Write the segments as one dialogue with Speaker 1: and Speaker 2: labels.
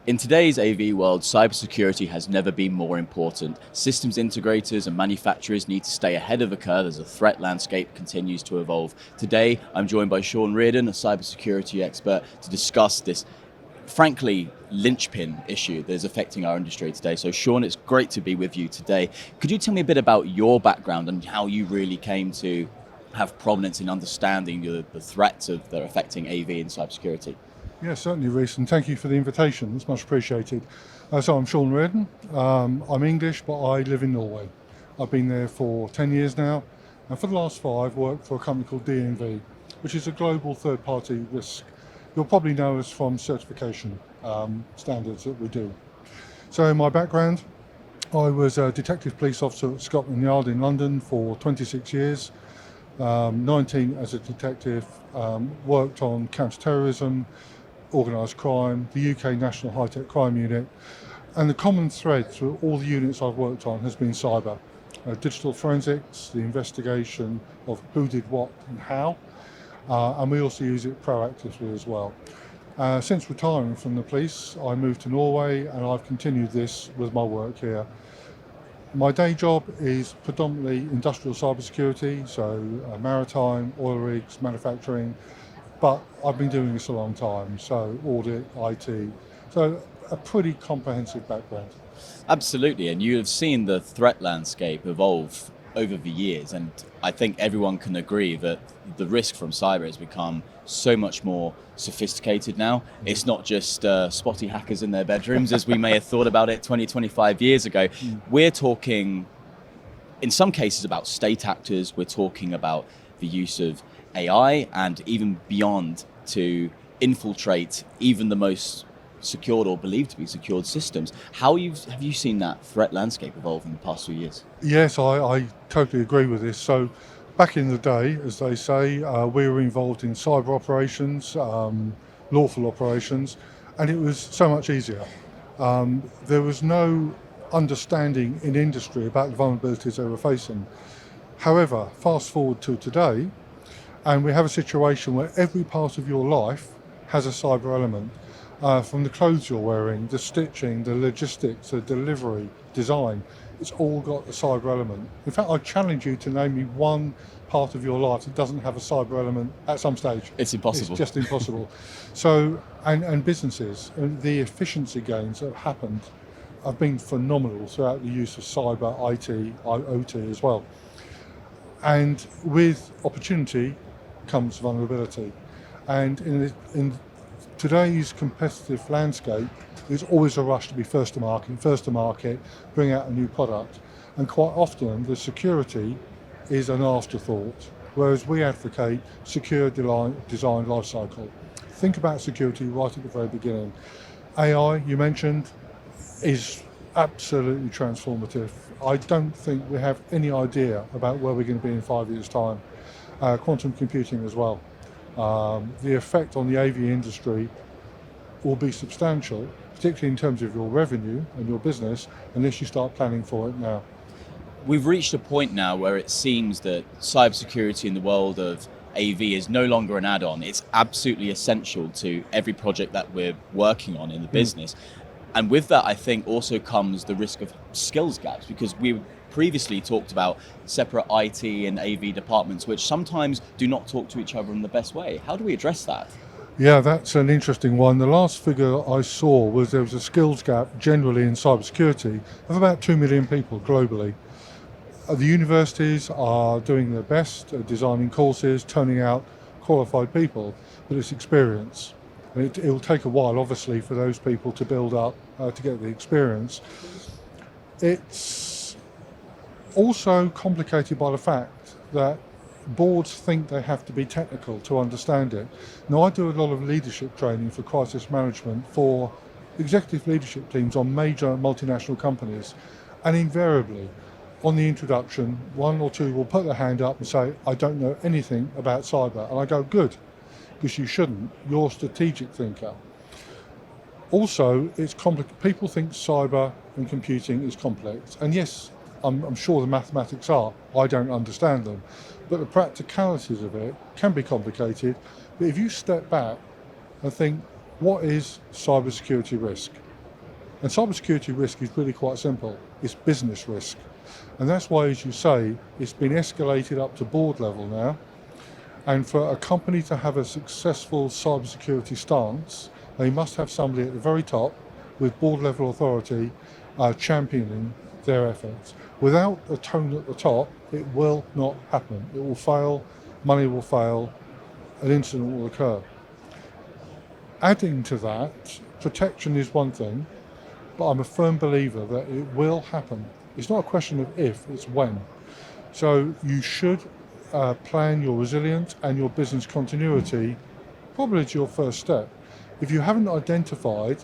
Speaker 1: In today's AV world, cybersecurity has never been more important. Systems integrators and manufacturers need to stay ahead of the curve as the threat landscape continues to evolve. Today, I'm joined by Shaun, a cybersecurity expert, to discuss this, frankly, linchpin issue that is affecting our industry today. So Shaun, it's great to be with you today. Could you tell me a bit about your background and how you really came to have prominence in understanding the threats that are affecting AV and cybersecurity?
Speaker 2: Yeah, certainly, Reese, and thank you for the invitation. It's much appreciated. So I'm Shaun Reardon. I'm English, but I live in Norway. I've been there for 10 years now, and for the last 5, worked for a company called DNV, which is a global third-party risk. You'll probably know us from certification standards that we do. So my background, I was a detective police officer at Scotland Yard in London for 26 years, 19 as a detective, worked on counter-terrorism, organised crime, the UK National High-Tech Crime Unit, and the common thread through all the units I've worked on has been cyber. Digital forensics, the investigation of who did what and how, and we also use it proactively as well. Since retiring from the police, I moved to Norway and I've continued this with my work here. My day job is predominantly industrial cybersecurity, so maritime, oil rigs, manufacturing, but I've been doing this a long time, so audit, IT, so a pretty comprehensive background.
Speaker 1: Absolutely, and you have seen the threat landscape evolve over the years, and I think everyone can agree that the risk from cyber has become so much more sophisticated now. It's not just spotty hackers in their bedrooms as we may have thought about it 20, 25 years ago. We're talking, in some cases, about state actors. We're talking about the use of AI and even beyond to infiltrate even the most secured or believed to be secured systems. Have you seen that threat landscape evolve in the past few years?
Speaker 2: Yes, I totally agree with this. So back in the day, as they say, we were involved in cyber operations, lawful operations, and it was so much easier. There was no understanding in industry about the vulnerabilities they were facing. However, fast forward to today, and we have a situation where every part of your life has a cyber element. From the clothes you're wearing, the stitching, the logistics, the delivery, design, it's all got a cyber element. In fact, I challenge you to name me one part of your life that doesn't have a cyber element at some stage.
Speaker 1: It's impossible.
Speaker 2: It's just impossible. So, and businesses, and the efficiency gains that have happened have been phenomenal throughout the use of cyber, IT, OT as well. And with opportunity comes vulnerability. And in today's competitive landscape, there's always a rush to be first to market, bring out a new product. And quite often the security is an afterthought, whereas we advocate secure design lifecycle. Think about security right at the very beginning. AI, you mentioned, is absolutely transformative. I don't think we have any idea about where we're going to be in 5 years' time. Quantum computing as well. The effect on the AV industry will be substantial, particularly in terms of your revenue and your business, unless you start planning for it now.
Speaker 1: We've reached a point now where it seems that cybersecurity in the world of AV is no longer an add-on. It's absolutely essential to every project that we're working on in the business. And with that, I think also comes the risk of skills gaps, because we previously talked about separate IT and AV departments, which sometimes do not talk to each other in the best way. How do we address that?
Speaker 2: Yeah, that's an interesting one. The last figure I saw was there was a skills gap generally in cybersecurity of about 2 million people globally. The universities are doing their best at designing courses, turning out qualified people, but it's experience. And it will take a while, obviously, for those people to build up, to get the experience. It's also complicated by the fact that boards think they have to be technical to understand it. Now, I do a lot of leadership training for crisis management for executive leadership teams on major multinational companies, and invariably, on the introduction, 1 or 2 will put their hand up and say, I don't know anything about cyber. And I go, good, because you shouldn't. You're a strategic thinker. Also, it's complicated. People think cyber and computing is complex. And yes, I'm sure the mathematics are. I don't understand them. But the practicalities of it can be complicated. But if you step back and think, what is cybersecurity risk? And cybersecurity risk is really quite simple. It's business risk. And that's why, as you say, it's been escalated up to board level now. And for a company to have a successful cybersecurity stance, they must have somebody at the very top with board level authority championing their efforts. Without a tone at the top, it will not happen. It will fail, money will fail, an incident will occur. Adding to that, protection is one thing, but I'm a firm believer that it will happen. It's not a question of if, it's when. So you should plan your resilience and your business continuity probably to your first step. If you haven't identified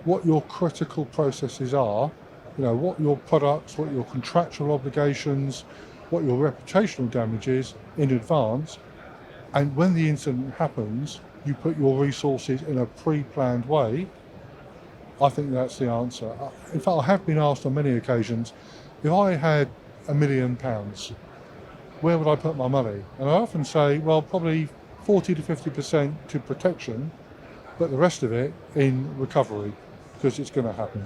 Speaker 2: what your critical processes are, what your products, what your contractual obligations, what your reputational damage is in advance, and when the incident happens, you put your resources in a pre-planned way, I think that's the answer. In fact, I have been asked on many occasions, if I had £1 million, where would I put my money? And I often say, well, probably 40 to 50% to protection, but the rest of it in recovery, because it's going to happen.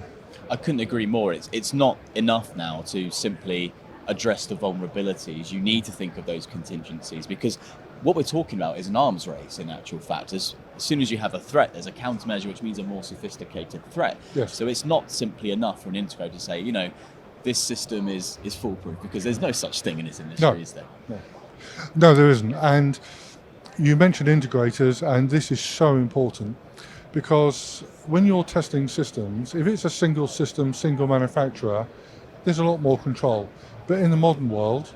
Speaker 1: I couldn't agree more. It's not enough now to simply address the vulnerabilities. You need to think of those contingencies, because what we're talking about is an arms race in actual fact. As soon as you have a threat, there's a countermeasure, which means a more sophisticated threat.
Speaker 2: Yes.
Speaker 1: So it's not simply enough for an integrator to say, this system is foolproof, because there's no such thing in this industry, is there?
Speaker 2: No, there isn't. And you mentioned integrators, and this is so important, because when you're testing systems, if it's a single system, single manufacturer, there's a lot more control. But in the modern world,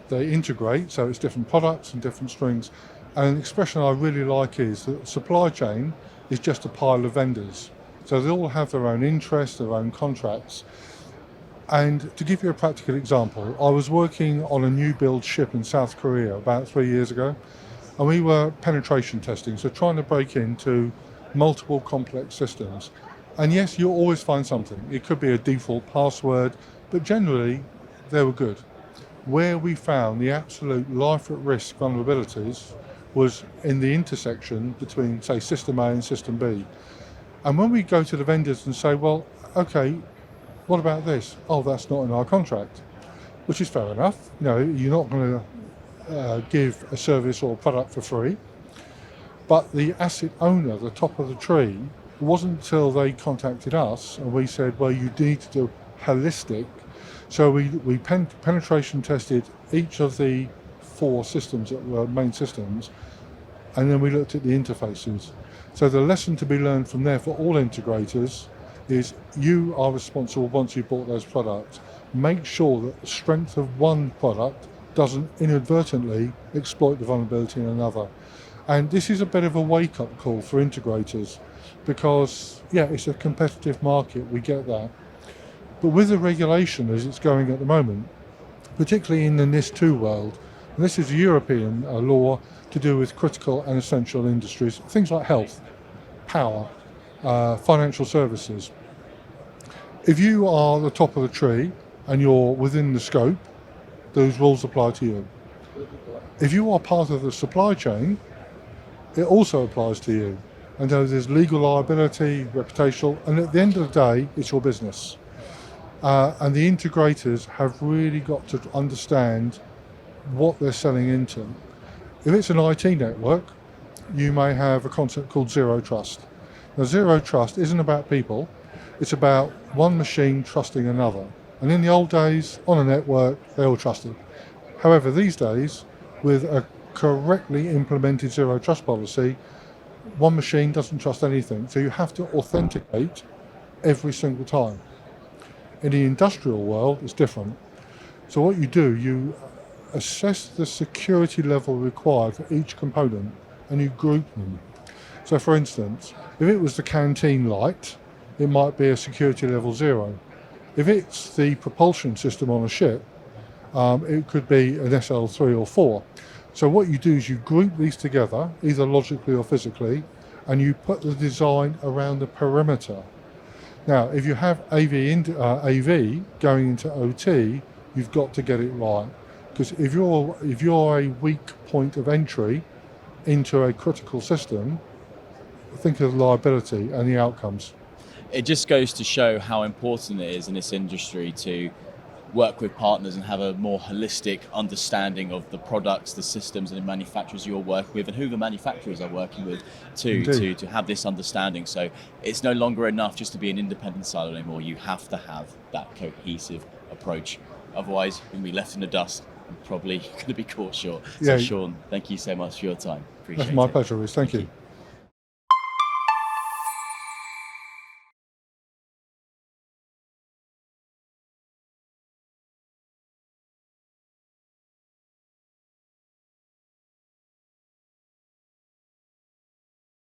Speaker 2: they integrate, so it's different products and different strings. And an expression I really like is that supply chain is just a pile of vendors. So they all have their own interests, their own contracts. And to give you a practical example, I was working on a new build ship in South Korea about 3 years ago, and we were penetration testing, so trying to break into multiple complex systems. And yes, you'll always find something. It could be a default password, but generally they were good. Where we found the absolute life at risk vulnerabilities was in the intersection between, say, system A and system B. And when we go to the vendors and say, well, okay, what about this? Oh, that's not in our contract, which is fair enough. You're not going to give a service or a product for free. But the asset owner, the top of the tree, it wasn't until they contacted us and we said, well, you need to do holistic. So we penetration tested each of the 4 systems that were main systems, and then we looked at the interfaces. So the lesson to be learned from there for all integrators is you are responsible once you've bought those products. Make sure that the strength of one product doesn't inadvertently exploit the vulnerability in another. And this is a bit of a wake-up call for integrators, because, it's a competitive market, we get that. But with the regulation as it's going at the moment, particularly in the NIS2 world, and this is European law to do with critical and essential industries, things like health, power, financial services. If you are the top of the tree and you're within the scope, those rules apply to you. If you are part of the supply chain, it also applies to you. And there's legal liability, reputational, and at the end of the day, it's your business. And the integrators have really got to understand what they're selling into. If it's an IT network, you may have a concept called zero trust. Now, zero trust isn't about people, it's about one machine trusting another. And in the old days, on a network, they all trusted. However, these days, with a correctly implemented zero trust policy, one machine doesn't trust anything. So you have to authenticate every single time. In the industrial world, it's different. So what you do, you assess the security level required for each component and you group them. So for instance, if it was the canteen light, it might be a security level 0. If it's the propulsion system on a ship, it could be an SL3 or 4. So what you do is you group these together, either logically or physically, and you put the design around the perimeter. Now, if you have AV going into OT, you've got to get it right. Because if you're a weak point of entry into a critical system, think of the liability and the outcomes.
Speaker 1: it just goes to show how important it is in this industry to work with partners and have a more holistic understanding of the products, the systems and the manufacturers you're working with and who the manufacturers are working with too, to have this understanding. So it's no longer enough just to be an independent silo anymore. You have to have that cohesive approach. Otherwise, you're going to be left in the dust and probably going to be caught short. So Shaun, thank you so much for your time. Appreciate it.
Speaker 2: That's my pleasure, Rhys. Thank you.